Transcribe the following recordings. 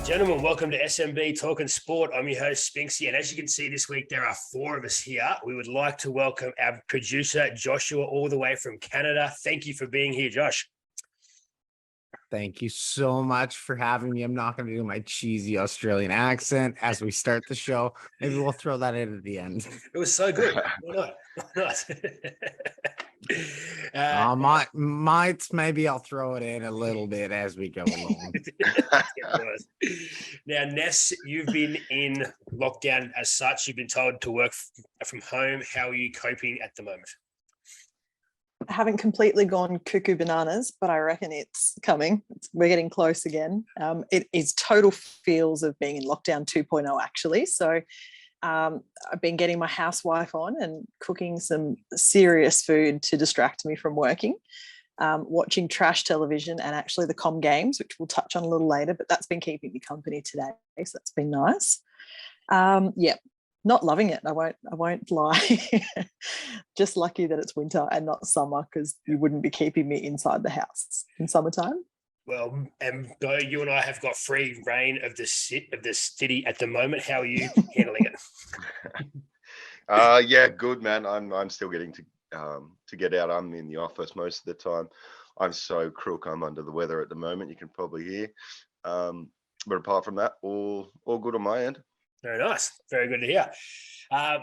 Gentlemen, welcome to SNB Talking Sport. I'm your host, Spinksy, and as you can see this week, there are 4 of us here. We would like to welcome our producer, Joshua, all the way from Canada. Thank you for being here, Josh. Thank you so much for having me. I'm not going to do my cheesy Australian accent as we start the show. Maybe we'll throw that in at the end. It was so good. Why not? Maybe I'll throw it in a little bit as we go along. Now, Ness, you've been in lockdown as such. You've been told to work from home. How are you coping at the moment? I haven't completely gone cuckoo bananas, but I reckon it's coming. We're getting close again. It is total feels of being in lockdown 2.0, actually. So I've been getting my housewife on and cooking some serious food to distract me from working, watching trash television and actually the Comm Games, which we'll touch on a little later, but that's been keeping me company today. So that's been nice. Not loving it. I won't lie. Just lucky that it's winter and not summer, because you wouldn't be keeping me inside the house in summertime. Well, and though you and I have got free reign of the city at the moment, how are you handling it? Yeah, good, man. I'm still getting to get out. I'm in the office most of the time. I'm so crook. I'm under the weather at the moment. You can probably hear. But apart from that, all good on my end. Very nice. Very good to hear.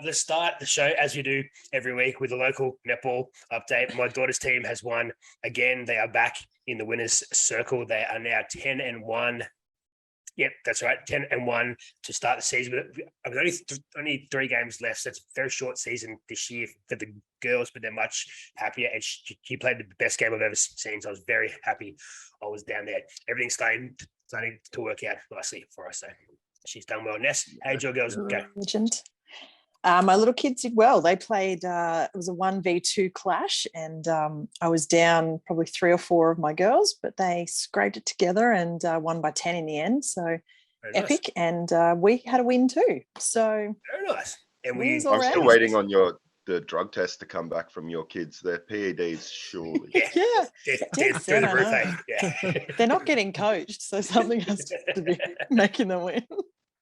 Let's start the show as we do every week with a local netball update. My daughter's team has won again. They are back in the winners' circle. They are now 10-1. Yep, that's right. 10-1 to start the season. But only 3 games left. So it's a very short season this year for the girls, but they're much happier. And she played the best game I've ever seen. So I was very happy I was down there. Everything's starting to work out nicely for us. So she's done well. Ness, how'd your girls go? My little kids did well. They played, it was a 1v2 clash, and I was down probably 3 or 4 of my girls, but they scraped it together and won by 10 in the end. So epic. Nice. And we had a win too. So very nice. And I'm still waiting on the drug test to come back from your kids. Their PEDs, surely. Yeah. Yeah. They're not getting coached, so something has to be making them win.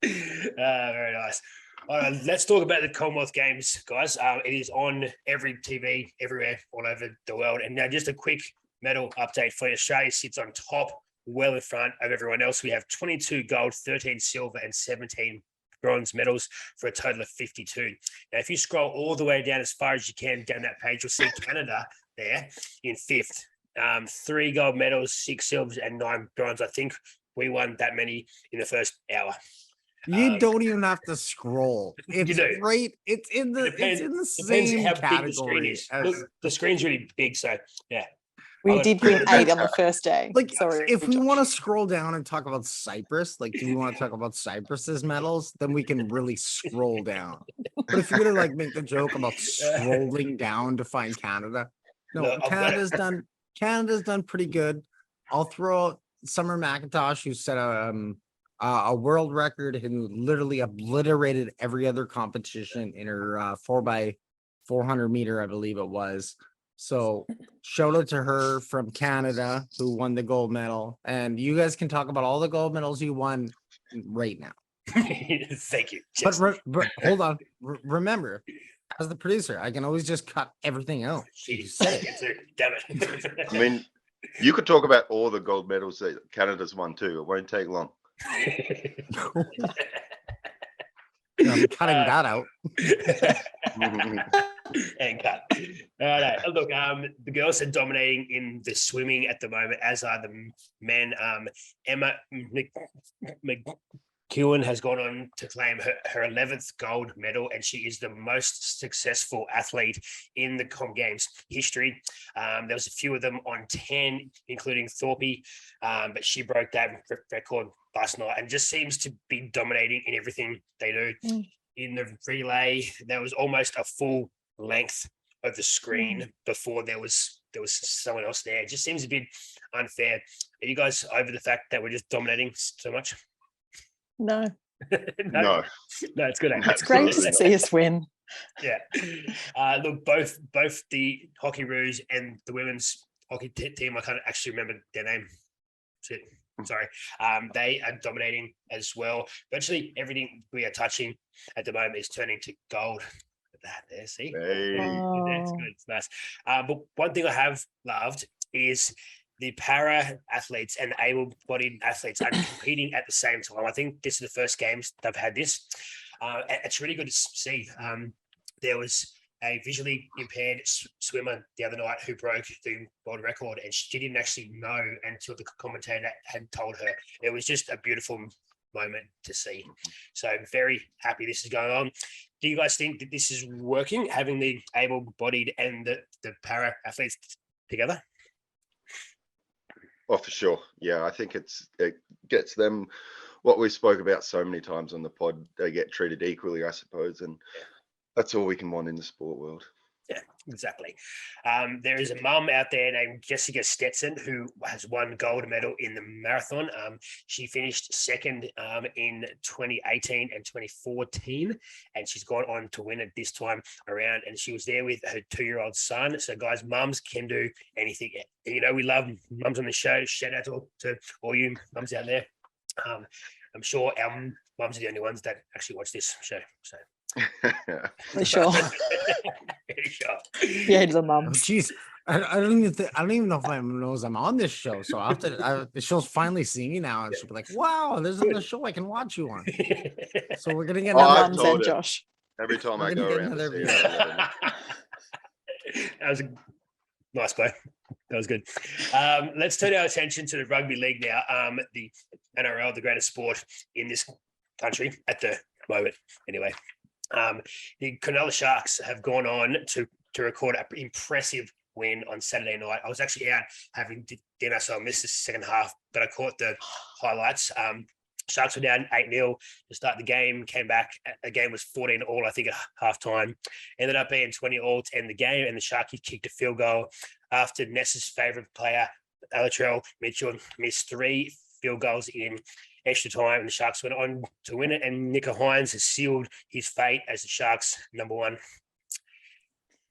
Very nice. All right, let's talk about the Commonwealth Games, guys. It is on every TV, everywhere, all over the world. And now just a quick medal update for you. Australia sits on top, well in front of everyone else. We have 22 gold, 13 silver, and 17 bronze medals for a total of 52. Now, if you scroll all the way down as far as you can down that page, you'll see Canada there in 5th. 3 gold medals, 6 silvers, and 9 bronze. I think we won that many in the first hour. You don't even have to scroll. It's right. It's in the same how category. Big the screen is. The screen's really big, so yeah. We did win 8 on the first day. If we want to scroll down and talk about Cyprus, do we want to talk about Cyprus's medals? Then we can really scroll down. But if you're gonna make the joke about scrolling down to find Canada, no, Canada's done pretty good. I'll throw out Summer McIntosh, who set a world record and literally obliterated every other competition in her 4x400 meter, I believe it was. So shout out to her from Canada, who won the gold medal. And you guys can talk about all the gold medals you won right now. Thank you. But hold on. Remember, as the producer, I can always just cut everything out. Damn it. I mean, you could talk about all the gold medals that Canada's won too. It won't take long. I'm cutting that out. And cut. No. Look, the girls are dominating in the swimming at the moment, as are the men. Emma McEwen has gone on to claim her 11th gold medal, and she is the most successful athlete in the Comm Games history. There was a few of them on 10, including Thorpe, but she broke that record last night and just seems to be dominating in everything they do. In the relay, there was almost a full length of the screen before there was someone else there. It just seems a bit unfair. Are you guys over the fact that we're just dominating so much? No. No, it's good. It's great to see us win. Yeah. Look, both the Hockey Roos and the women's hockey team, I can't actually remember their name. Sorry. They are dominating as well. Virtually everything we are touching at the moment is turning to gold. That there, see? Hey. That's good. It's nice. But one thing I have loved is the para athletes and able-bodied athletes are competing at the same time. I think this is the first games they've had this. It's really good to see. There was a visually impaired swimmer the other night who broke the world record, and she didn't actually know until the commentator had told her. It was just a beautiful moment to see. So very happy this is going on. Do you guys think that this is working, having the able-bodied and the para athletes together? Oh, for sure. Yeah, I think it gets them what we spoke about so many times on the pod. They get treated equally, I suppose, and that's all we can want in the sport world. Yeah, exactly. There is a mum out there named Jessica Stetson who has won gold medal in the marathon. She finished second in 2018 and 2014, and she's gone on to win it this time around. And she was there with her 2-year-old son. So, guys, mums can do anything. You know, we love mums on the show. Shout out to all you mums out there. I'm sure our mums are the only ones that actually watch this show. So. For sure. Very sure. Yeah, he's a mum. Oh, jeez, I don't even know if my mom knows I'm on this show. So after the show's finally seeing me now, and she'll be like, "Wow, there's another show I can watch you on." So we're gonna get Oh, Our I've mums told and her. Josh. Every time We're I gonna go get around to another see her, That was a nice play. That was good. Let's turn our attention to the rugby league now. The NRL, the greatest sport in this country at the moment, anyway. The Cronulla Sharks have gone on to record an impressive win on Saturday night. I was actually out having dinner, so I missed the second half, but I caught the highlights. Sharks were down 8-0 to start the game, came back. The game was 14-all, I think, at halftime. Ended up being 20-all to end the game, and the Sharkies kicked a field goal after Ness's favourite player, Latrell Mitchell, missed 3 field goals in extra time, and the Sharks went on to win it, and Nico Hines has sealed his fate as the Sharks' number 1.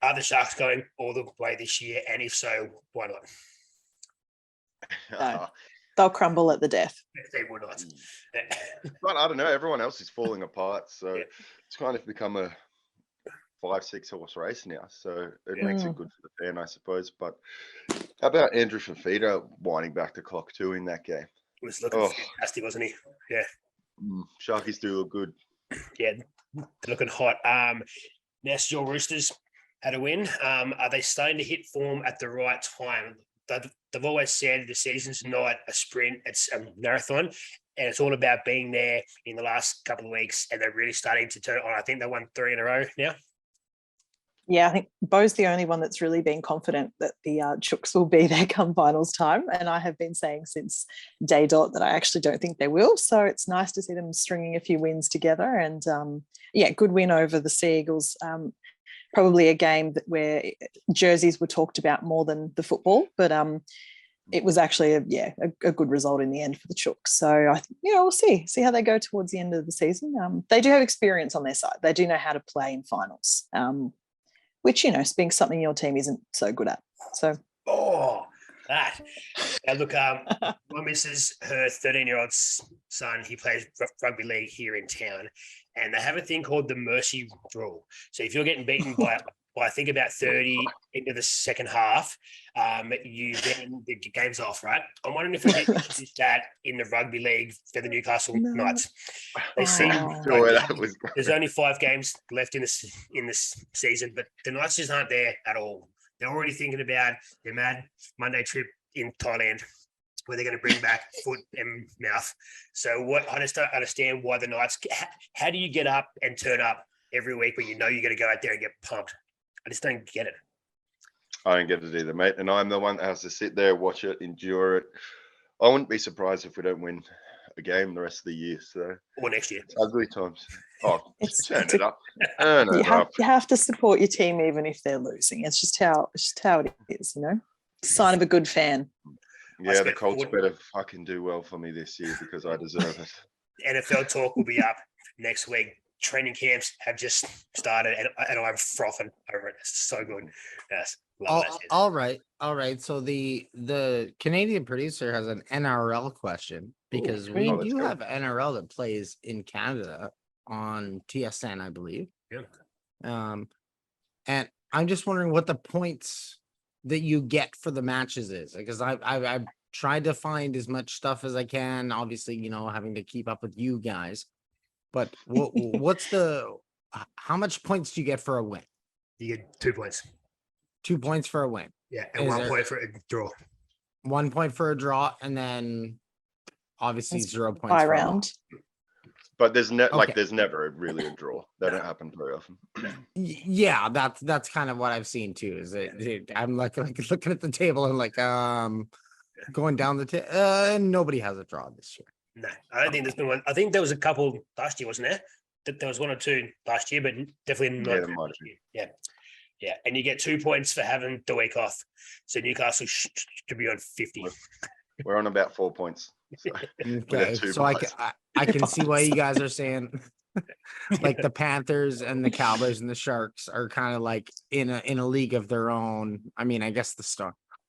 Are the Sharks going all the way this year? And if so, why not? No. They'll crumble at the death. They will not. But I don't know. Everyone else is falling apart, so Yeah. it's kind of become a 5-6 horse race now. So it makes it good for the fan, I suppose. But how about Andrew Fafita winding back the clock too in that game? He was looking fantastic, wasn't he? Yeah. Sharkies do look good. Yeah, looking hot. Ness, your Roosters had a win. Are they starting to hit form at the right time? They've always said the season's not a sprint, it's a marathon, and it's all about being there in the last couple of weeks, and they're really starting to turn it on. I think they won 3 in a row now. Yeah, I think Bo's the only one that's really been confident that the Chooks will be there come finals time. And I have been saying since day dot that I actually don't think they will. So it's nice to see them stringing a few wins together. And good win over the Sea Eagles. Probably a game where jerseys were talked about more than the football, but it was actually a good result in the end for the Chooks. So we'll see how they go towards the end of the season. They do have experience on their side. They do know how to play in finals. Which, being something your team isn't so good at. So. That. Now, look, my missus, her 13-year-old son, he plays rugby league here in town, and they have a thing called the mercy rule. So if you're getting beaten by I think about 30 into the second half, the game's off, right? I'm wondering if we did that in the rugby league for the Newcastle Knights. They seem there's only 5 games left in this season, but the Knights just aren't there at all. They're already thinking about their mad Monday trip in Thailand, where they're going to bring back foot and mouth. So I just don't understand why the Knights. How do you get up and turn up every week when you know you're going to go out there and get pumped? I just don't get it. I don't get it either, mate. And I'm the one that has to sit there, watch it, endure it. I wouldn't be surprised if we don't win a game the rest of the year. So or next year. It's ugly times. Oh, turn it up. You have to support your team even if they're losing. It's just how it is, Sign of a good fan. Yeah, the Colts better fucking do well for me this year because I deserve it. NFL talk will be up next week. Training camps have just started, and I'm frothing over it. It's so good. Yes. Love that shit. All right. So the Canadian producer has an NRL question because we let's do go. have NRL that plays in Canada on TSN, I believe. Yeah. And I'm just wondering what the points that you get for the matches is, because I've tried to find as much stuff as I can. Obviously, having to keep up with you guys. But what's how much points do you get for a win? You get 2 points. 2 points for a win. Yeah, and Is 1 there- point for a draw. 1 point for a draw, and then obviously That's 0 points by for a round. loss. But there's Okay. there's never really a draw. That don't happen very often. Yeah, that's kind of what I've seen too. Is I'm like looking at the table and going down the table, and nobody has a draw this year. No, I don't think there's been one. I think there was a couple last year, wasn't there? There was 1 or 2 last year, but definitely not. Yeah, there might have been. Yeah, and you get 2 points for having the week off. So Newcastle should be on 50. We're on about 4 points. So Okay, two so I buys. can see why you guys are saying like the Panthers and the Cowboys and the Sharks are kind of like in a league of their own. I mean, I guess the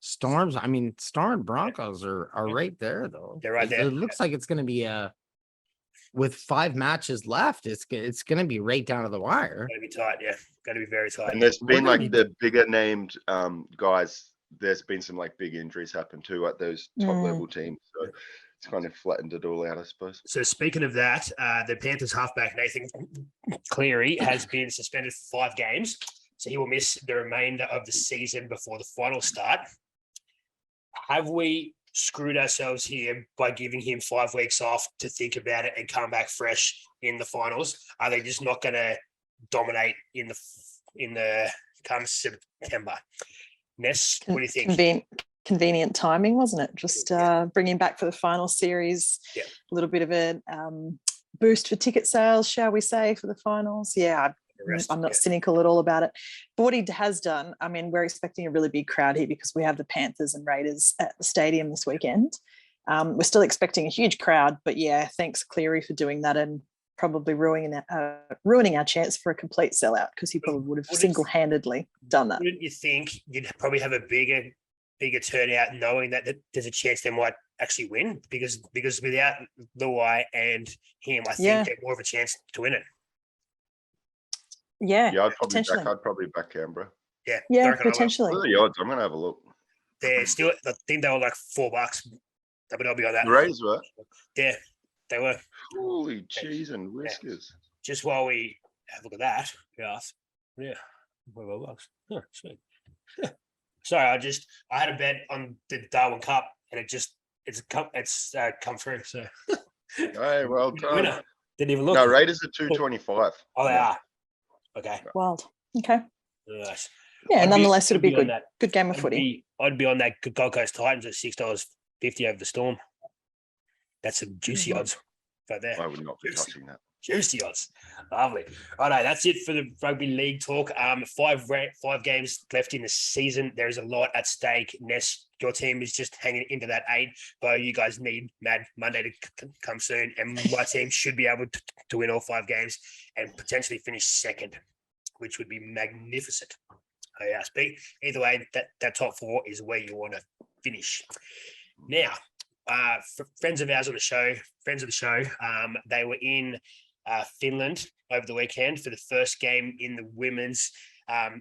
Storms. I mean, Storm and Broncos are right there though. They're right there. It looks like it's going to be with 5 matches left. It's going to be right down to the wire. Going to be tight, yeah. Going to be very tight. And there's been gonna like the bigger named guys. There's been some like big injuries happen too at those top level teams. So it's kind of flattened it all out, I suppose. So speaking of that, the Panthers halfback Nathan Cleary has been suspended for 5 games. So he will miss the remainder of the season before the finals start. Have we screwed ourselves here by giving him 5 weeks off to think about it and come back fresh in the finals? Are they just not going to dominate in the come September? Ness, what do you think? Convenient timing, wasn't it? Just bringing back for the final series. Yeah. A little bit of a boost for ticket sales, shall we say, for the finals. Yeah, I'm not cynical at all about it. But what he has done, I mean, we're expecting a really big crowd here because we have the Panthers and Raiders at the stadium this weekend. We're still expecting a huge crowd, but yeah, thanks Cleary for doing that and probably ruining our chance for a complete sellout, because he probably would have single-handedly done that. Wouldn't you think you'd probably have a bigger turnout knowing that there's a chance they might actually win? Because without Luai and him, I think they're more of a chance to win it. Yeah, I'd potentially. probably back Canberra. Yeah, potentially. What are the odds? I'm gonna have a look. They're still, I think they were like $4, but I'll be on that. The Raiders were. Yeah, they were. Holy cheese and whiskers. Just while we have a look at that, yeah, $4. Huh, sweet. Sorry, I had a bet on the Darwin Cup, and it's come through. So, Hey, well done. winner. Didn't even look. No, Raiders are 225. Oh, they are. Okay. Wild. Okay. Nice. Yeah, nonetheless, it'll be on good. that. Good game of footy. I'd be on that Gold Coast Titans at $6.50 over the Storm. That's some juicy odds right there. I would not be touching that. Juicy odds. Lovely. Righto, that's it for the rugby league talk. 5 games left in the season. There is a lot at stake. Ness, your team is just hanging into that 8. But you guys need Mad Monday to come soon. And my team should be able to win all 5 games and potentially finish second, which would be magnificent. Oh, yeah, either way, that top 4 is where you want to finish. Now, for friends of ours on the show, they were in Finland over the weekend for the first game in the women's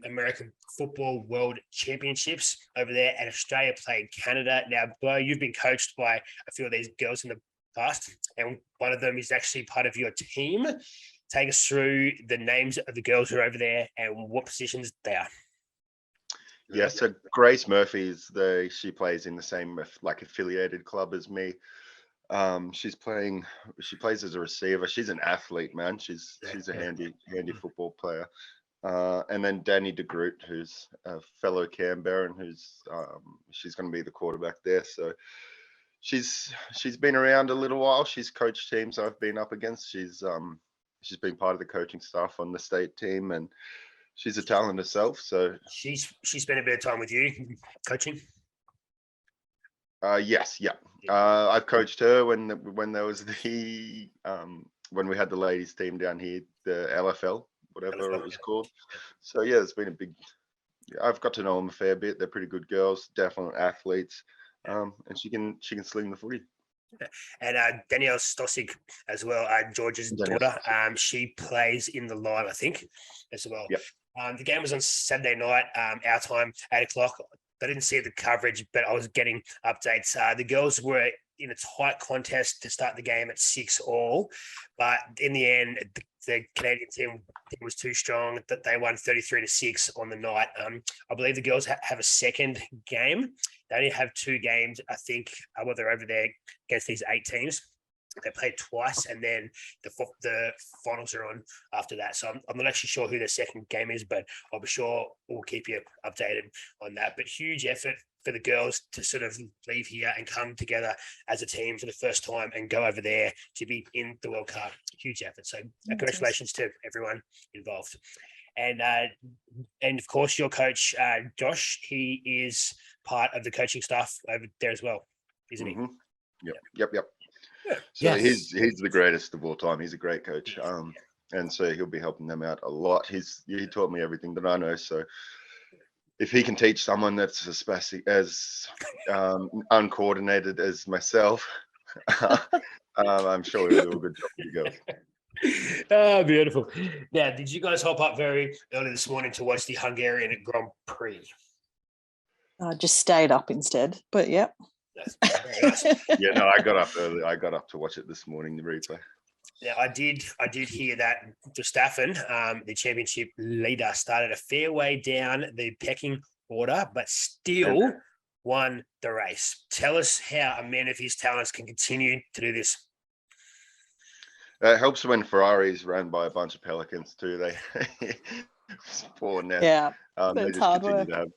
American Football World Championships over there, and Australia played Canada. Now, Bo, you've been coached by a few of these girls in the past, and one of them is actually part of your team. Take us through the names of the girls who are over there and what positions they are. Yeah, so Grace Murphy she plays in the same like affiliated club as me. She plays as a receiver. She's an athlete, man. She's a handy football player. And then Danny de Groot, who's a fellow Canberran, she's going to be the quarterback there. So she's been around a little while. She's coached teams I've been up against. She's been part of the coaching staff on the state team, and she's a talent herself. So she's spent a bit of time with you coaching. Yes, yeah. I've coached her when there was the when we had the ladies team down here, the LFL, whatever it was called. So yeah, it's been a I've got to know them a fair bit. They're pretty good girls, definite athletes, and she can sling the footy. And Danielle Stosic as well, George's Danielle daughter. She plays in the line, I think, as well. Yep. The game was on Saturday night, our time, 8:00. I didn't see the coverage, but I was getting updates. The girls were in a tight contest to start the game at 6-all, but in the end, the Canadian team was too strong that they won 33-6 on the night. I believe the girls have a second game. They only have 2 games, I think, while they're over there against these 8 teams. They played twice, and then the finals are on after that. So I'm not actually sure who their second game is, but I'll be sure we'll keep you updated on that. But huge effort for the girls to sort of leave here and come together as a team for the first time and go over there to be in the World Cup. Huge effort. So congratulations to everyone involved. And of course, your coach, Josh, he is part of the coaching staff over there as well, isn't he? Yep. So Yes. he's the greatest of all time. He's a great coach. And so he'll be helping them out a lot. He taught me everything that I know. So if he can teach someone that's as uncoordinated as myself, I'm sure he'll do a good job with the girls. Oh, beautiful. Now, did you guys hop up very early this morning to watch the Hungarian Grand Prix? I just stayed up instead, but yeah. Very nice. Yeah, no, I got up early. I got up to watch it this morning, the replay. Yeah, I did hear that Verstappen, the championship leader, started a fair way down the pecking order, but still won the race. Tell us how a man of his talents can continue to do this. It helps when Ferrari's run by a bunch of Pelicans too. They poor net. Yeah, They that's just hard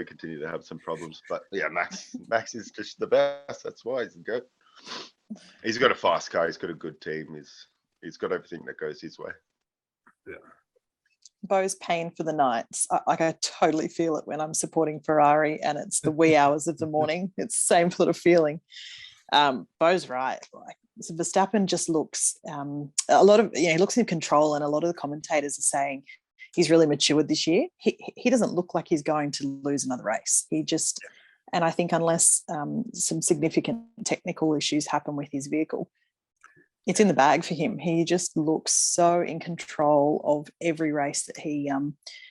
continue to have some problems. But yeah, Max is just the best. That's why he's good. He's got a fast car. He's got a good team. He's got everything that goes his way. Yeah. Bo's pain for the nights. I totally feel it when I'm supporting Ferrari and it's the wee hours of the morning. It's the same sort of feeling. Bo's right. Like, so Verstappen just looks he looks in control, and a lot of the commentators are saying he's really matured this year. He doesn't look like he's going to lose another race. And I think unless some significant technical issues happen with his vehicle, it's in the bag for him. He just looks so in control of every race that he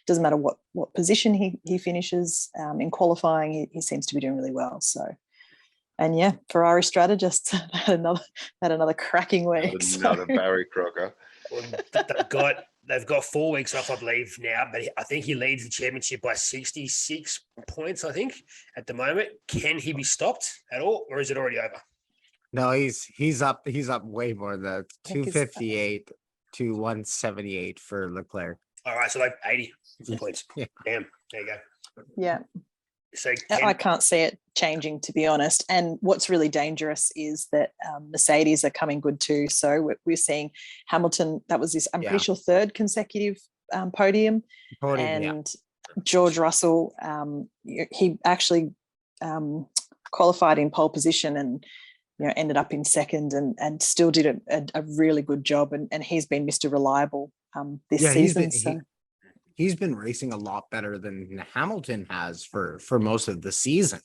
doesn't matter what position he finishes in qualifying. He seems to be doing really well. So, and yeah, Ferrari strategists had another cracking week. Another Barry Crocker. Well, they've got 4 weeks off, I believe, now, but I think he leads the championship by 66 points, I think, at the moment. Can he be stopped at all, or is it already over? No, he's up way more than that. 258 to 178 for Leclerc. All right, so like 80 points. Yeah. Damn, there you go. Yeah. So I can't see it changing, to be honest. And what's really dangerous is that Mercedes are coming good too. So we're seeing Hamilton. That was his, I'm pretty sure, 3rd consecutive podium. And George Russell, he actually qualified in pole position and ended up in 2nd and still did a really good job. And he's been Mr. Reliable this season. He's been racing a lot better than Hamilton has for most of the season.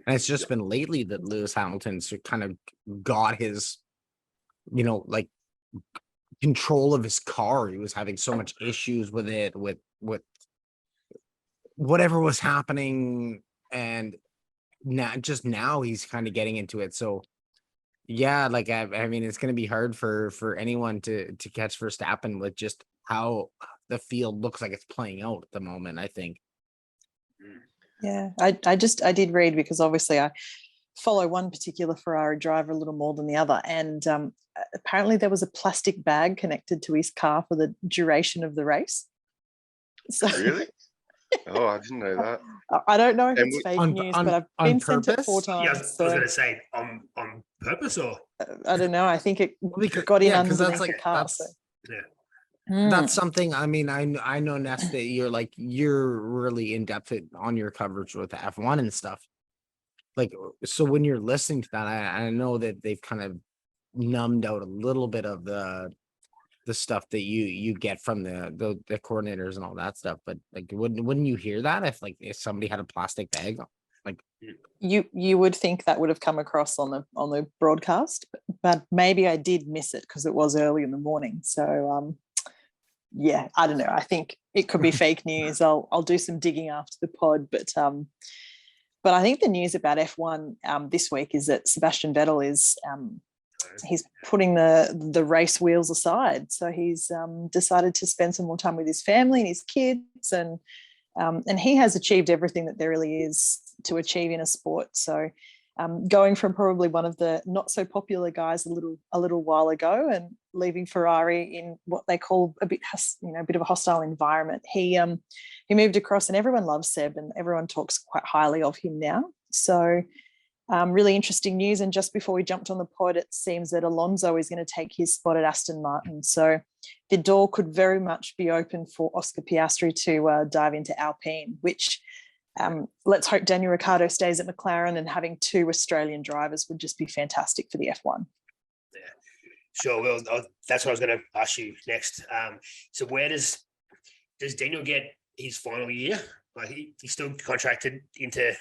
And it's just been lately that Lewis Hamilton's kind of got his, like control of his car. He was having so much issues with it, with whatever was happening. And now he's kind of getting into it. So yeah, like, I mean, it's going to be hard for anyone to catch Verstappen with just how the field looks like it's playing out at the moment, I think. Yeah, I did read, because obviously I follow one particular Ferrari driver a little more than the other, and apparently there was a plastic bag connected to his car for the duration of the race. So, really? Oh, I didn't know that. I don't know if it's fake news, but I've been sent it 4 times. Yeah, I was going to say on purpose, or I don't know. I think it got in underneath the car. That's something. I mean, I know, Ness, that you're really in depth on your coverage with F1 and stuff. Like, so when you're listening to that, I know that they've kind of numbed out a little bit of the the stuff that you get from the coordinators and all that stuff. But like, wouldn't you hear that if somebody had a plastic bag? Like, you would think that would have come across on the broadcast, but maybe I did miss it because it was early in the morning. So yeah, I don't know. I think it could be fake news. I'll do some digging after the pod, but I think the news about F1 this week is that Sebastian Vettel is he's putting the race wheels aside. So he's decided to spend some more time with his family and his kids, and he has achieved everything that there really is to achieve in a sport. So going from probably one of the not so popular guys a little while ago and leaving Ferrari in what they call a bit of a hostile environment, he moved across, and everyone loves Seb and everyone talks quite highly of him now. So really interesting news. And just before we jumped on the pod, it seems that Alonso is going to take his spot at Aston Martin. So the door could very much be open for Oscar Piastri to dive into Alpine, which let's hope Daniel Ricciardo stays at McLaren, and having two Australian drivers would just be fantastic for the F1. Yeah, sure. Well, that's what I was going to ask you next. So where does Daniel get his final year? Like he's still contracted into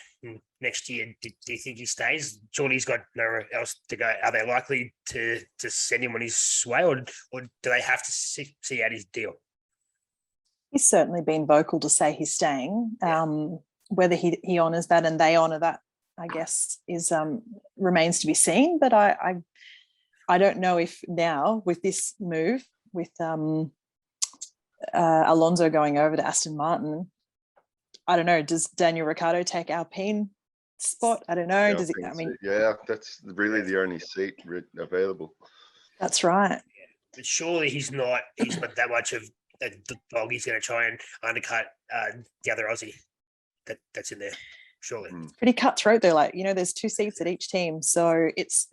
next year. Do you think he stays? Surely he's got nowhere else to go. Are they likely to send him on his way, or do they have to see out his deal? He's certainly been vocal to say he's staying. Whether he honours that and they honour that, I guess, is remains to be seen. But I don't know if now with this move, with Alonso going over to Aston Martin, I don't know. Does Daniel Ricciardo take Alpine spot? I don't know. Does it? I mean, yeah, that's really the only seat available. That's right. But surely he's not that much of a dog. He's going to try and undercut the other Aussie that's in there. Surely. It's pretty cutthroat though. Like, there's two seats at each team, so it's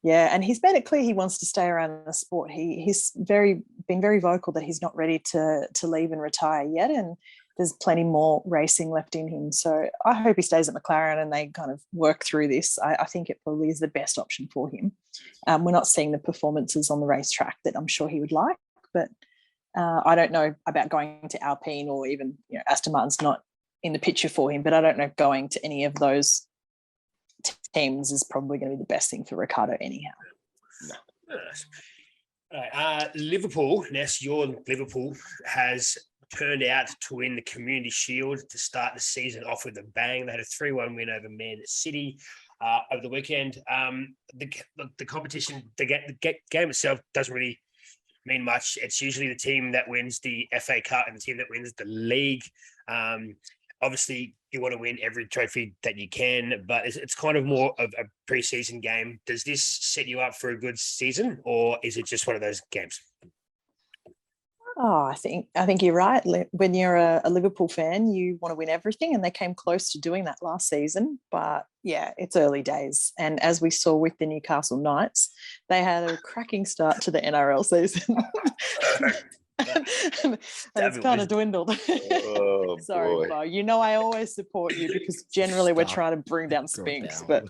yeah. And he's made it clear he wants to stay around the sport. He's been very vocal that he's not ready to leave and retire yet, and there's plenty more racing left in him. So I hope he stays at McLaren and they kind of work through this. I think it probably is the best option for him. We're not seeing the performances on the racetrack that I'm sure he would like, but I don't know about going to Alpine, or even Aston Martin's not in the picture for him, but I don't know if going to any of those teams is probably going to be the best thing for Ricciardo anyhow. No. All right. Liverpool, Ness, your Liverpool has turned out to win the Community Shield to start the season off with a bang. They had a 3-1 win over Man City over the weekend. The competition, the game itself doesn't really mean much. It's usually the team that wins the FA Cup and the team that wins the league. Obviously, you want to win every trophy that you can, but it's kind of more of a pre-season game. Does this set you up for a good season, or is it just one of those games? Oh, I think you're right. When you're a Liverpool fan, you want to win everything, and they came close to doing that last season. But yeah, it's early days, and as we saw with the Newcastle Knights, they had a cracking start to the NRL season. and it's kind of dwindled. Oh, sorry, Bo. I always support you because generally we're trying to bring down Spinks, but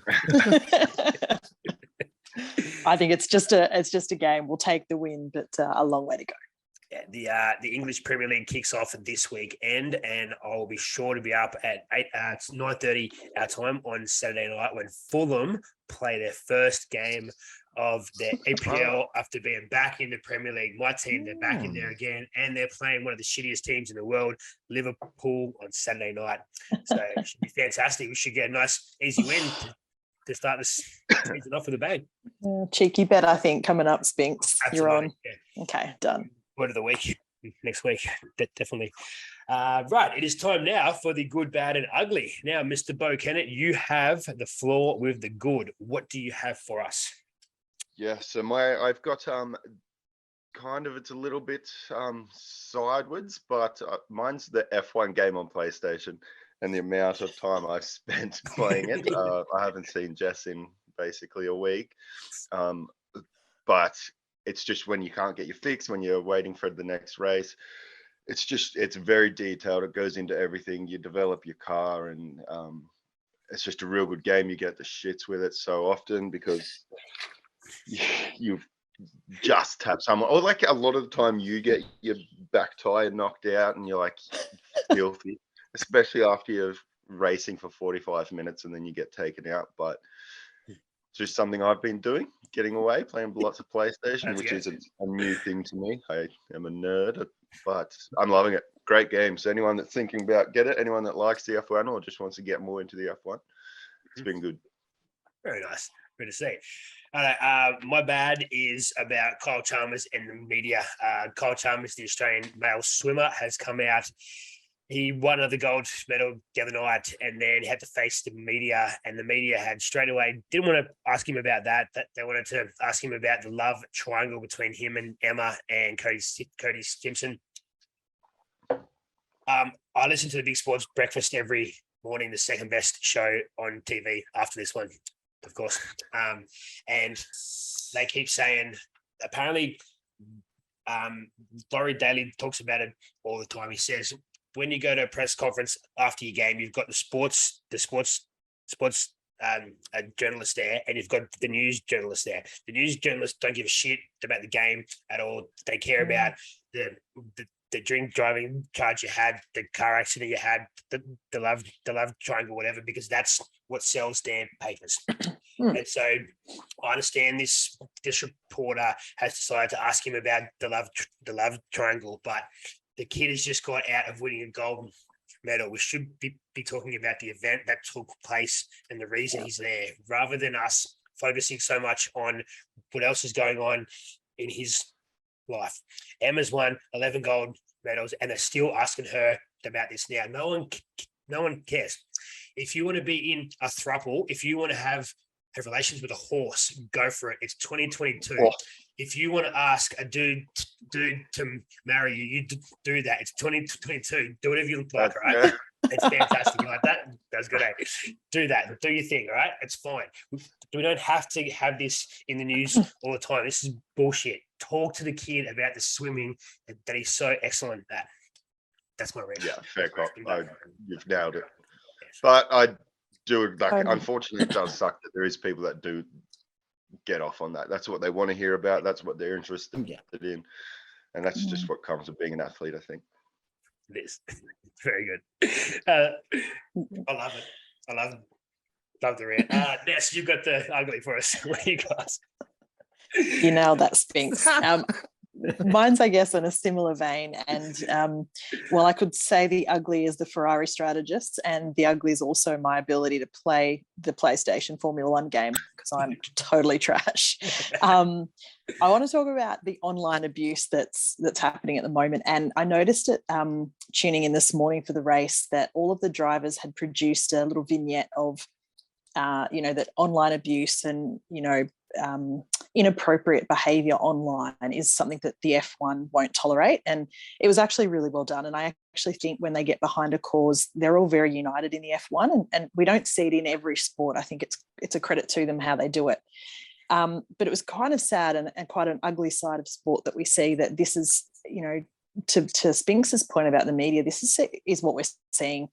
I think it's just a game. We'll take the win, but a long way to go. Yeah, the English Premier League kicks off this weekend, and I'll be sure to be up at 9:30 our time on Saturday night when Fulham play their first game of their EPL after being back in the Premier League. My team, they're back in there again, and they're playing one of the shittiest teams in the world, Liverpool, on Saturday night. So it should be fantastic. We should get a nice, easy win to start this season off with a bang. Cheeky bet, I think, coming up, Spinks. Absolutely, you're on. Yeah. Okay, done. Word of the week next week. Definitely. Right. It is time now for the good, bad, and ugly. Now, Mr. Bo Kennett, you have the floor with the good. What do you have for us? Yeah, so I've got kind of, it's a little bit sideways, but mine's the F1 game on PlayStation and the amount of time I've spent playing it. I haven't seen Jess in basically a week, but it's just when you can't get your fix, when you're waiting for the next race, it's very detailed. It goes into everything. You develop your car, and it's just a real good game. You get the shits with it so often because you just tap someone, or like a lot of the time you get your back tire knocked out and you're like filthy, especially after you're racing for 45 minutes and then you get taken out. But it's just something I've been doing, getting away, playing lots of PlayStation, That's which good. isn't a new thing to me. I am a nerd, but I'm loving it. Great game. So anyone that's thinking about get it, anyone that likes the F1 or just wants to get more into the F1, it's been good. Very nice. Good to see. My bad is about Kyle Chalmers and the media. Kyle Chalmers, the Australian male swimmer, has come out. He won another gold medal the other night, and then he had to face the media, and the media had straight away didn't want to ask him about that. They wanted to ask him about the love triangle between him and Emma and Cody Simpson. I listen to the Big Sports Breakfast every morning, the second best show on TV after this one, of course. And they keep saying, apparently, Laurie Daly talks about it all the time. He says, when you go to a press conference after your game, you've got the sports journalist there, and you've got the news journalist there. The news journalists don't give a shit about the game at all. They care about the drink driving charge you had, the car accident you had, the love triangle, whatever, because that's what sells their papers. And so I understand this reporter has decided to ask him about the love triangle, but the kid has just got out of winning a gold medal. We should be talking about the event that took place and the reason he's there, rather than us focusing so much on what else is going on in his life. Emma's won 11 gold medals, and they're still asking her about this now. No one cares. If you want to be in a throuple, if you want to have relations with a horse, go for it. It's 2022. Oh. If you want to ask a dude to marry you, you do that. It's 2022. Do whatever you look like, all right? Yeah. It's fantastic. You like that? That's good. Do that. Do your thing, all right? It's fine. We don't have to have this in the news all the time. This is bullshit. Talk to the kid about the swimming that he's so excellent at. That's my reason. Yeah, fair cop. You've nailed it. But I do, like, unfortunately, it does suck that there is people that do get off on that. That's what they want to hear about. That's what they're interested in. And that's just what comes with being an athlete, I think. It is. Very good. I love it. I love the rant. Ness, you've got the ugly for us. What do you guys? You nailed that, Spinks. Mine's, I guess, in a similar vein. And well, I could say the ugly is the Ferrari strategists, and the ugly is also my ability to play the PlayStation Formula One game, because I'm totally trash. I want to talk about the online abuse that's happening at the moment. And I noticed it tuning in this morning for the race that all of the drivers had produced a little vignette of, that online abuse and, inappropriate behavior online is something that the F1 won't tolerate. And it was actually really well done. And I actually think when they get behind a cause, they're all very united in the F1, and we don't see it in every sport. I think it's a credit to them how they do it. But it was kind of sad and quite an ugly side of sport that we see that this is, to Spinks's point about the media, this is what we're seeing.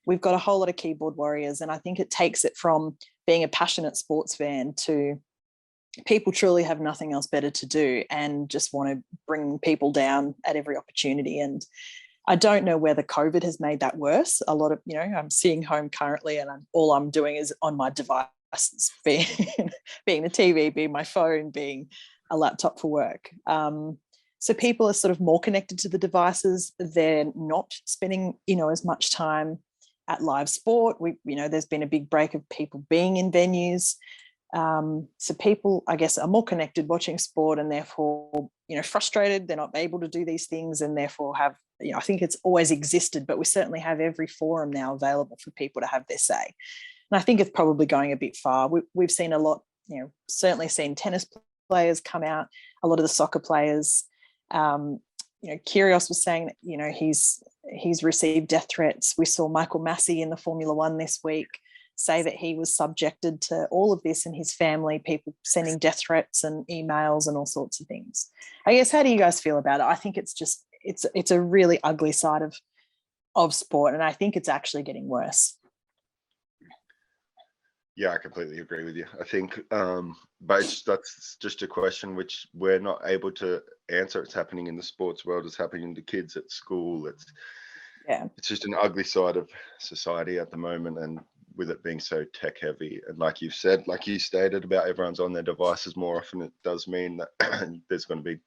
We've got a whole lot of keyboard warriors, and I think it takes it from being a passionate sports fan to people truly have nothing else better to do and just want to bring people down at every opportunity. And I don't know whether COVID has made that worse. A lot of, I'm sitting home currently and all I'm doing is on my devices, being the TV, being my phone, being a laptop for work. So people are sort of more connected to the devices. They're not spending, as much time at live sport. There's been a big break of people being in venues. So people, I guess, are more connected watching sport and therefore, frustrated. They're not able to do these things and therefore have, I think it's always existed, but we certainly have every forum now available for people to have their say. And I think it's probably going a bit far. We've seen a lot, certainly seen tennis players come out, a lot of the soccer players. Kyrgios was saying that, he's received death threats. We saw Michael Massey in the Formula One this week say that he was subjected to all of this, and his family, people sending death threats and emails and all sorts of things. I guess, how do you guys feel about it? I think it's a really ugly side of sport, and I think it's actually getting worse. Yeah, I completely agree with you. I think, but that's just a question which we're not able to answer. It's happening in the sports world. It's happening to kids at school. Yeah. It's just an ugly side of society at the moment, and with it being so tech heavy, and like you've said, like you stated about everyone's on their devices more often, it does mean that there's going to be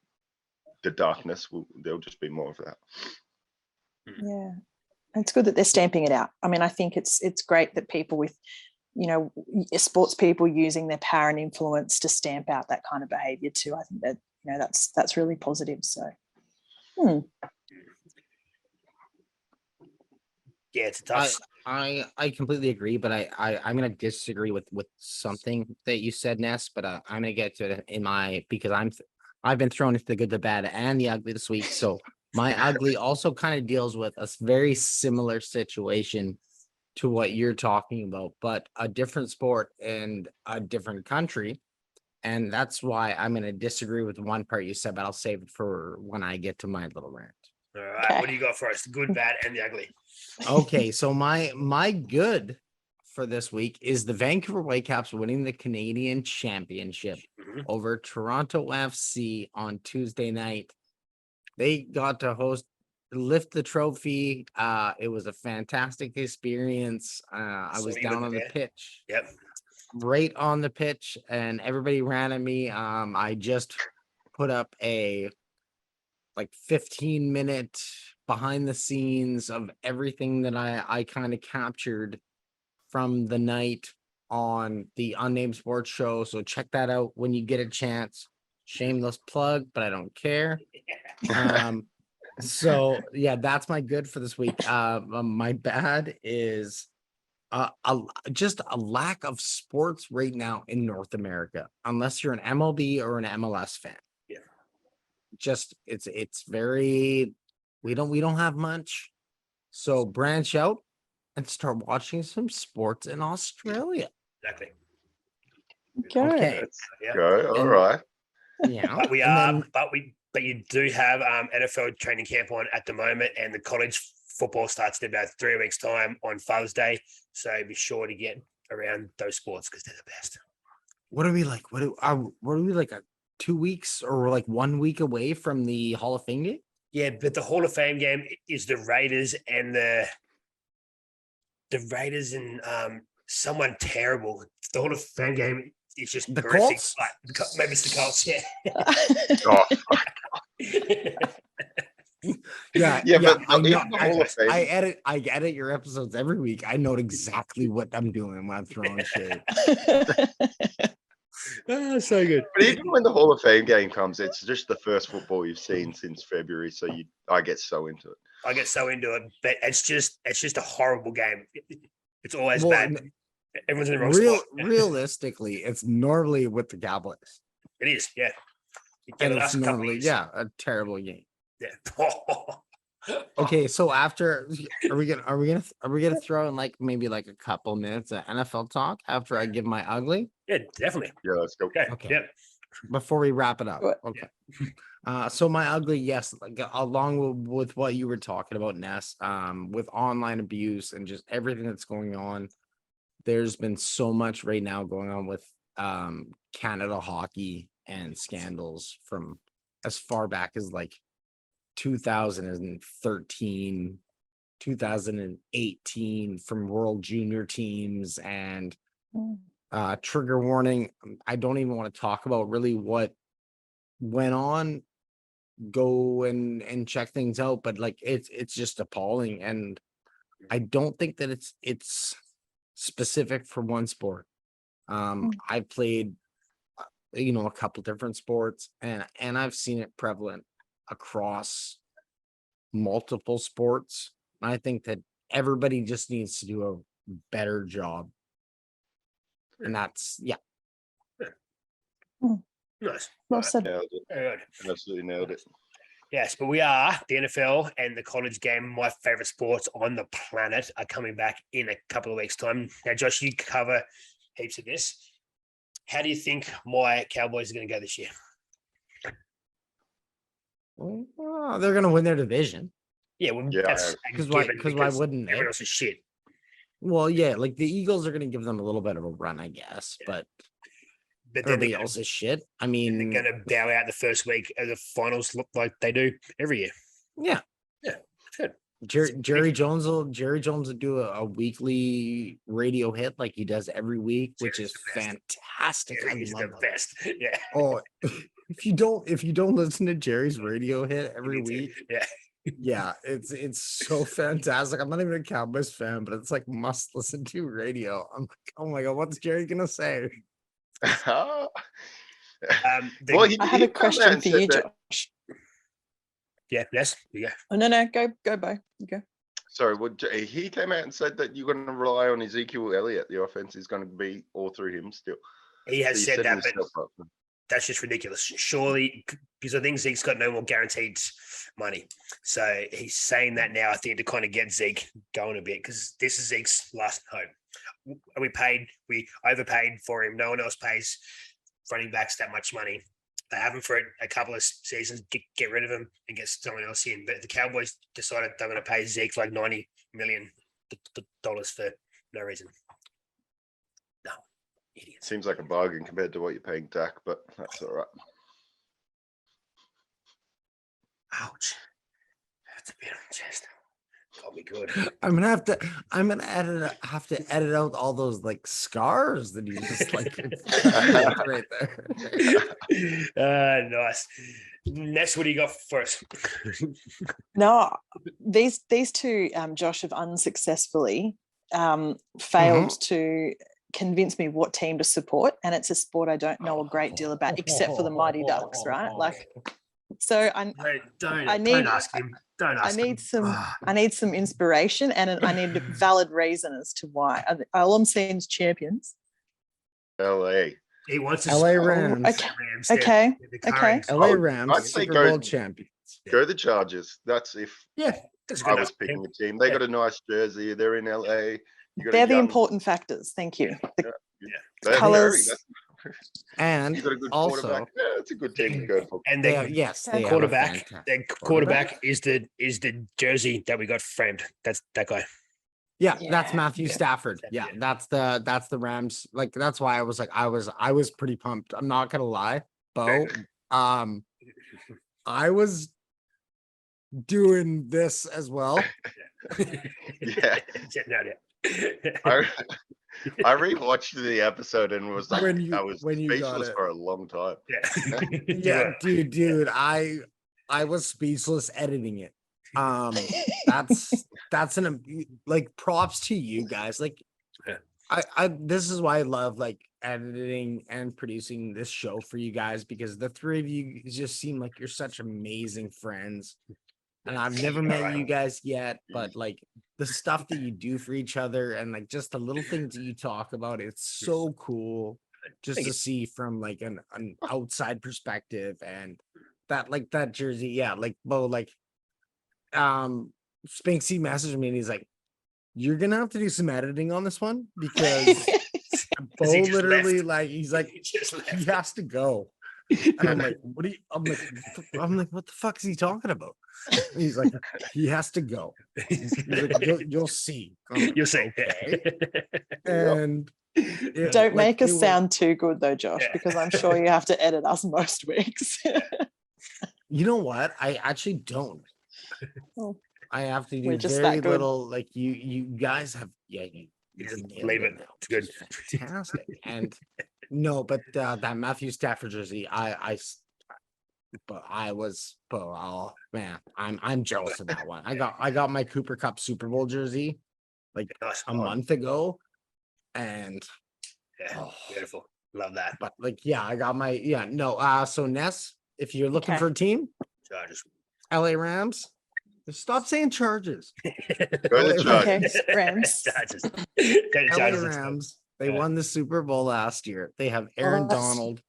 the darkness. There'll just be more of that. Yeah. It's good that they're stamping it out. I mean, I think it's great that people with, sports people using their power and influence to stamp out that kind of behavior too. I think that, that's really positive. So, Yeah, it's a tough. I completely agree, but I'm gonna disagree with something that you said, Ness. But I'm gonna get to it because I've been thrown into the good, the bad, and the ugly this week. So my ugly also kind of deals with a very similar situation to what you're talking about, but a different sport and a different country. And that's why I'm gonna disagree with one part you said, but I'll save it for when I get to my little rant. All right, what do you got for us? The good, bad, and the ugly. Okay, so my good for this week is the Vancouver Whitecaps winning the Canadian Championship over Toronto FC on Tuesday night. They got to lift the trophy. It was a fantastic experience. I was down on the pitch. Yep. Right on the pitch, and everybody ran at me. I just put up a 15-minute behind the scenes of everything that I kind of captured from the night on the Unnamed Sports Show. So check that out when you get a chance. Shameless plug, but I don't care. So yeah, that's my good for this week. My bad is just a lack of sports right now in North America, unless you're an MLB or an MLS fan. Yeah. Just it's very we don't have much. So branch out and start watching some sports in Australia. Exactly. Okay. Yeah. Go. All right. Yeah. But you do have NFL training camp on at the moment, and the college football starts in about 3 weeks' time on Father's Day. So be sure to get around those sports because they're the best. What are we like? What are we like? 2 weeks or 1 week away from the Hall of Fame game? Yeah, but the Hall of Fame game is the Raiders and the Raiders and someone terrible. The Hall of Fame game is just the horrific. Colts. Maybe it's the Colts. Yeah. Oh, Yeah, but I know. even the Hall of Fame- I edit your episodes every week. I know exactly what I'm doing when I'm throwing shit. So good. But even when the Hall of Fame game comes, it's just the first football you've seen since February. So I get so into it. I get so into it, but it's just a horrible game. It's always bad. Everyone's in the wrong spot. Realistically, it's normally with the Cowboys. It is, yeah. And it's normally, a terrible game. Yeah. Okay, so after are we gonna throw in maybe a couple minutes of NFL talk after I give my ugly? Yeah, definitely. Yeah, let's go. Okay. Yep. Before we wrap it up. Good. Okay. So my ugly, yes, along with what you were talking about, Ness, with online abuse and just everything that's going on, there's been so much right now going on with Canada hockey and scandals from as far back as 2013, 2018 from World Junior teams and trigger warning. I don't even want to talk about really what went on. Go and check things out, but it's just appalling, and I don't think that it's specific for one sport. I've played a couple different sports, and I've seen it prevalent across multiple sports. I think that everybody just needs to do a better job, and that's Nice. Well said. Nailed it. Very good. Absolutely nailed it. Yes, but we are the NFL and the college game. My favorite sports on the planet are coming back in a couple of weeks' time. Now, Josh, you cover heaps of this. How do you think my Cowboys are going to go this year? Well, they're going to win their division. Yeah, well, Yeah, that's Because given why wouldn't they? everyone else is shit. Well, yeah, like the Eagles are going to give them a little bit of a run, I guess, but But then everybody else is shit. I mean, they're going to bow out the first week as the finals look like they do every year. yeah, Yeah, good. Jerry Jones will do a weekly radio hit like he does every week, which is fantastic. I He's love the that. best. Yeah. Oh, if you don't listen to Jerry's radio hit every week, Yeah. yeah, it's so fantastic. I'm not even a Cowboys fan, but it's like must listen to radio. I'm like, oh my god, what's Jerry gonna say? Well, The- I have he a come out question and for said you, that- Josh. yeah. Yes. Yeah. Oh, no, go, Bo. You go. Sorry, he came out and said that you're going to rely on Ezekiel Elliott. The offense is going to be all through him still. He has So said you're that, setting but yourself up. that's just ridiculous. Surely, because I think Zeke's got no more guaranteed money. So he's saying that now, I think, to kind of get Zeke going a bit, because this is Zeke's last hope. We overpaid for him. No one else pays running backs that much money. They have him for a couple of seasons, get rid of him and get someone else in. But the Cowboys decided they're going to pay Zeke like $90 million for no reason. No, idiots. Seems like a bargain compared to what you're paying Dak, but that's all right. Ouch. That's a bit on the chest. Got me good. I'm gonna have to edit out all those like scars that you just like right there. Nice. Ness, what do you got for us? No, these two, Josh, have unsuccessfully failed to convince me what team to support, and it's a sport I don't know a great deal about, except for the Mighty Ducks, right? Like, so Don't ask him. Don't ask I need some inspiration, and I need a valid reason as to why. All I'm seeing is champions. LA. He wants to LA support Rams. Rams. Okay. They're the current- LA I'd Rams, say Super Bowl champions. Go the Chargers. That's if Yeah, that's a I good was enough. picking a team. They got a nice jersey. They're in LA. They're the important factors. Thank you. Colours. And You got a good also, quarterback. Yeah, it's a good team to go for. And they their have, yes, they have a quarterback, fantastic their quarterback is the jersey that we got framed. That's that guy. Yeah, Yeah. that's Matthew Yeah. Stafford. Yeah, Yeah. that's the Rams. Like that's why I was like I was pretty pumped. I'm not gonna lie, Bo. I was doing this as well. Yeah. No. I rewatched the episode and was like, When you I was got speechless it. for a long time. Yeah. Yeah, dude, I was speechless editing it. That's like props to you guys. Like Yeah. I this is why I love like editing and producing this show for you guys, because the three of you just seem like you're such amazing friends. And I've never met you guys yet, but like the stuff that you do for each other and like just the little things that you talk about, it's so cool just Thank to you. see from like an outside perspective. And that like that jersey, yeah, like Bo, like Spinksy messaged me and he's like, you're gonna have to do some editing on this one because Bo he just literally left. like he's like He just left. he has to go. And I'm like, what do you I'm like, what the fuck is he talking about? And he's like, he has to go. He's like, you'll see. I'm like, You'll see. okay. And it- Don't like, make us it was- sound too good though, Josh, Yeah. because I'm sure you have to edit us most weeks. You know what? I actually don't. Oh. I have to We're do just very that good. little. Like you guys have. Yeah, you Just nailed leave it. now, It's good. which is fantastic. And no, but that Matthew Stafford jersey, but oh man, I'm jealous of that one. I got my Cooper Cup Super Bowl jersey like Nice. a month ago, and Yeah, oh. beautiful. Love that. but like yeah, I got my so Ness, if you're looking Okay. for a team, Chargers. LA Rams, stop saying Chargers. Go the Okay. Chargers. Okay, Rams. Chargers. LA Rams, they Yeah. won the Super Bowl last year. They have Aaron that's- Donald.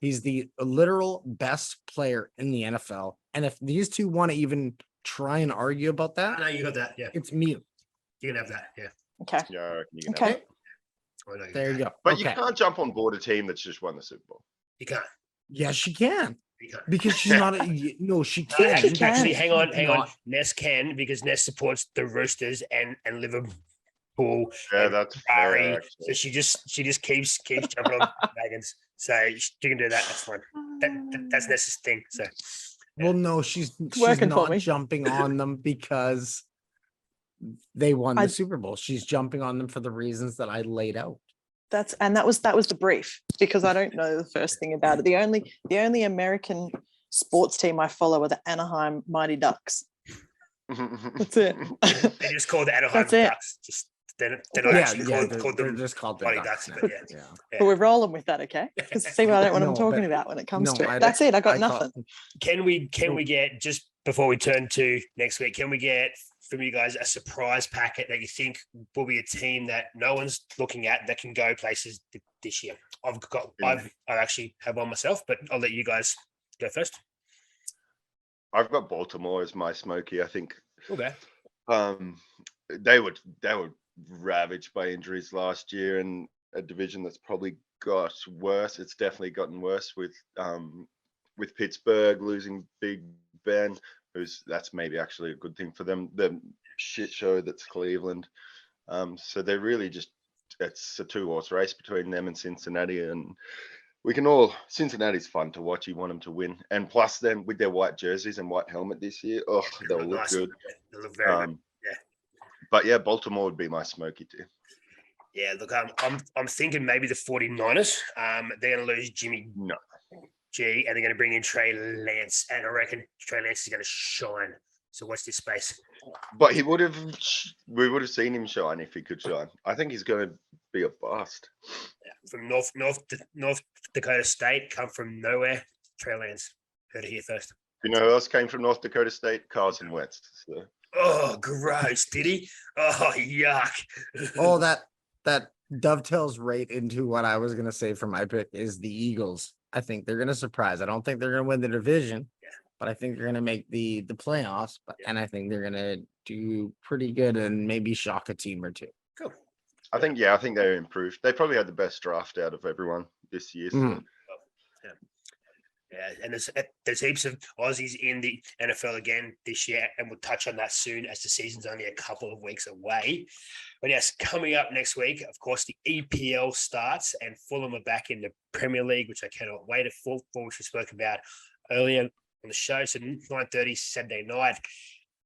He's the literal best player in the NFL. And if these two want to even try and argue about I that, know you got that. Yeah, it's mute. you can have that. Yeah. Okay. Yeah, I reckon you can have Okay. it. I know There you go. But Okay. you can't jump on board a team that's just won the Super Bowl. You can't. Yes, she can. You can't. Because she's not no, she No, can't. actually, can. hang on. Not- Ness can because Ness supports the Roosters and Liverpool. Paul, Yeah, and that's fair, Ari. actually. So she just keeps jumping on wagons. So she can do that. That's fine. That's Nessa's thing. So Well, no, she's working for not me. jumping on them because they won I- the Super Bowl. She's jumping on them for the reasons that I laid out. that was the brief, because I don't know the first thing about it. The only American sports team I follow are the Anaheim Mighty Ducks. That's it. they just call the Anaheim That's it. Ducks. Just they're not actually called they're them just called the Mighty Ducks. Ducks, but now. yeah. But we're rolling with that, okay? Because see, I don't know what I'm No, talking but- about when it comes no, to it. I- That's it. I got I nothing. thought- Can we get, just before we turn to next week, can we get from you guys a surprise packet that you think will be a team that no one's looking at that can go places this year? I actually have one myself, but I'll let you guys go first. I've got Baltimore as my smoky. I think Okay. they were ravaged by injuries last year, and a division that's probably got worse. It's definitely gotten worse with Pittsburgh losing Big Ben, that's maybe actually a good thing for them. The shit show that's Cleveland. So they're really it's a 2-horse race between them and Cincinnati, and Cincinnati's fun to watch. You want them to win, and plus them with their white jerseys and white helmet this year. Oh, they'll look good. They look very good. Yeah. But yeah, Baltimore would be my smoky too. Yeah, look, I'm thinking maybe the 49ers. They're going to lose Jimmy G, and they're going to bring in Trey Lance, and I reckon Trey Lance is going to shine. So watch this space. But we would have seen him shine if he could shine. I think he's going to be a bust. Yeah. From North Dakota State, come from nowhere. Trey Lance, heard it here first. You know who else came from North Dakota State? Carson Wentz. So. Oh, gross! Did he? Oh, yuck! Oh, that dovetails right into what I was gonna say for my pick is the Eagles. I think they're gonna surprise. I don't think they're gonna win the division, but I think they're gonna make the playoffs. And I think they're gonna do pretty good and maybe shock a team or two. Cool. I think they're improved. They probably had the best draft out of everyone this year. So. Yeah, and there's heaps of Aussies in the NFL again this year, and we'll touch on that soon as the season's only a couple of weeks away. But yes, coming up next week, of course, the EPL starts, and Fulham are back in the Premier League, which I cannot wait for, which we spoke about earlier on the show. So 9:30 Saturday night.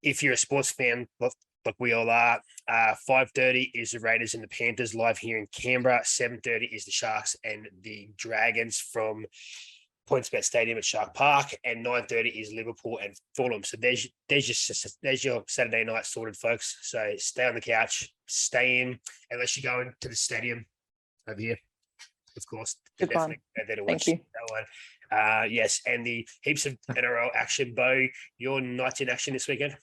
If you're a sports fan, like we all are, 5:30 is the Raiders and the Panthers live here in Canberra. 7:30 is the Sharks and the Dragons from PointsBet Stadium at Shark Park, and 9:30 is Liverpool and Fulham. So there's your Saturday night sorted, folks. So stay on the couch, stay in, unless you're going to the stadium over here. Of course, Good definitely one. go there to Thank watch you. that one. Yes, and the heaps of NRL action. Bo, you're not in action this weekend.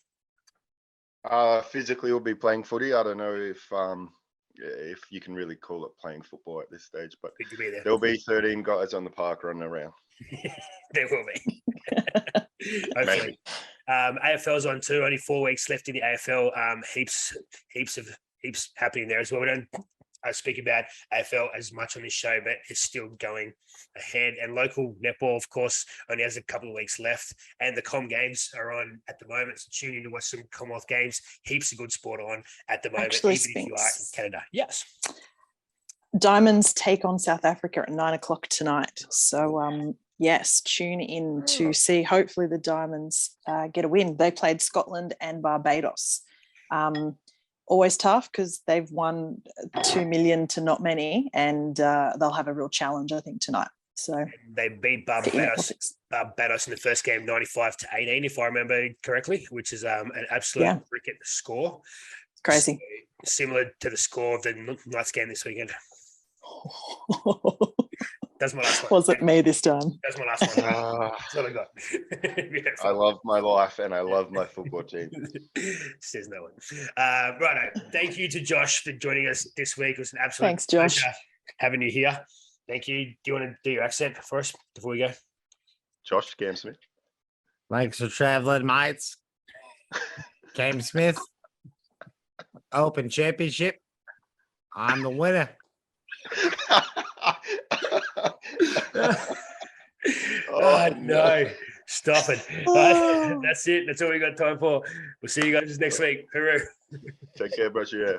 Physically, we'll be playing footy. I don't know if you can really call it playing football at this stage, but Good to be there. there'll be 13 guys on the park running around. There will be. Hopefully. AFL's on too. Only 4 weeks left in the AFL. Heaps happening there as well. We don't speak about AFL as much on this show, but it's still going ahead. And local netball, of course, only has a couple of weeks left. And the Comm Games are on at the moment. So tune in to watch some Commonwealth Games. Heaps of good sport on at the moment, Actually, even if you are in Canada. Yes. Diamonds take on South Africa at 9:00 tonight. So yes, tune in to see. Hopefully, the Diamonds get a win. They played Scotland and Barbados. Always tough because they've won 2 million to not many, and they'll have a real challenge, I think, tonight. So they beat Barbados in the first game 95-18, if I remember correctly, which is an absolute cricket score. Crazy. So, similar to the score of the Knights game this weekend. That's my last one. Was it me this time? That's my last one. That's what I got. I love my life and I love my football team. Says no one. Righto. Thank you to Josh for joining us this week. It was an absolute Thanks, Josh. pleasure having you here. Thank you. Do you want to do your accent for us before we go? Josh, Cam Smith. Thanks for traveling, mates. Cam Smith, Open Championship. I'm the winner. Oh, no. Stop it. That's it. That's all we got time for. We'll see you guys next week. Hooroo. Take care, bro. Yeah.